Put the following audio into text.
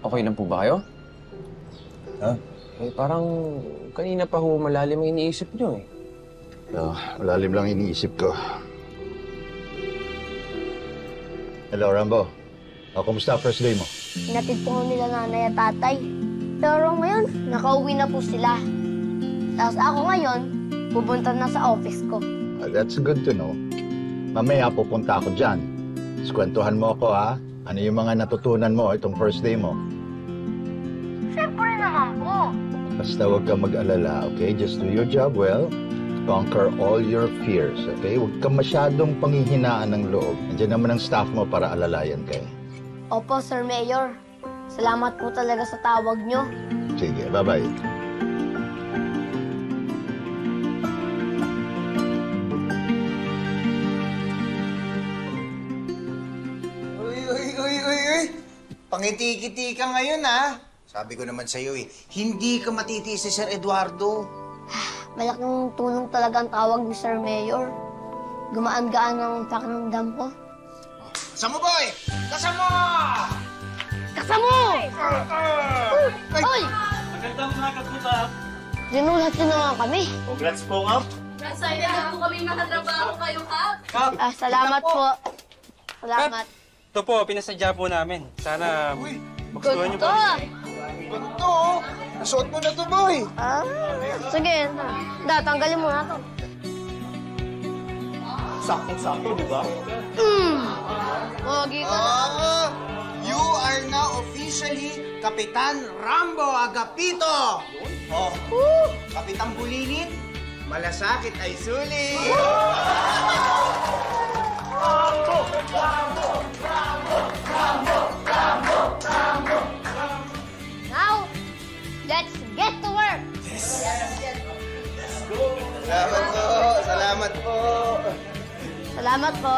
Okay lang po ba kayo? Ha? Eh, parang kanina pa ho malalim ang iniisip nyo eh. Malalim lang iniisip ko. Hello, Rambo. Kumusta first day mo? Hinatid po nila nanay at tatay. Pero ngayon, nakauwi na po sila. Tapos ako ngayon, pupunta na sa office ko. That's good to know. Mamaya pupunta ako dyan. Kwentuhan mo ako, ha? Ano yung mga natutunan mo itong first day mo? Siyempre naman po. Basta huwag kang mag-alala, okay? Just do your job well. Conquer all your fears, okay? Huwag kang masyadong panghihinaan ng loob. Nandiyan naman ang staff mo para alalayan kayo. Opo, Sir Mayor. Salamat po talaga sa tawag nyo. Sige, bye-bye. Uy! Pangiti-kiti ka ngayon, ha? Sabi ko naman sa'yo, hindi ka matitiis si Sir Eduardo. Malaking tulong talaga ang tawag ni Sir Mayor. Gumaan-gaan ang pakiramdam ko. Kasama, boy! Kasama! Kasamo! Hoy! Magandang umaga po, Kap. Dinulat nyo naman kami. Congrats po, Kap. Excited na po kami makatrabaho kayo, Kap. Kap, Salamat po. Salamat. ito po, pinasadya po namin. Sana magustuhan niyo po. Ganito, oh! Nasuot mo na to, boy! Sige. Tanggalin mo na to. Sakto-sakto, di ba? Pogi ka na. You are now officially Kapitan Rambo Agapito! Oh, Kapitan Bulinit, malasakit ay sulit! Now, let's get to work. Salamat po! Salamat po! Salamat po.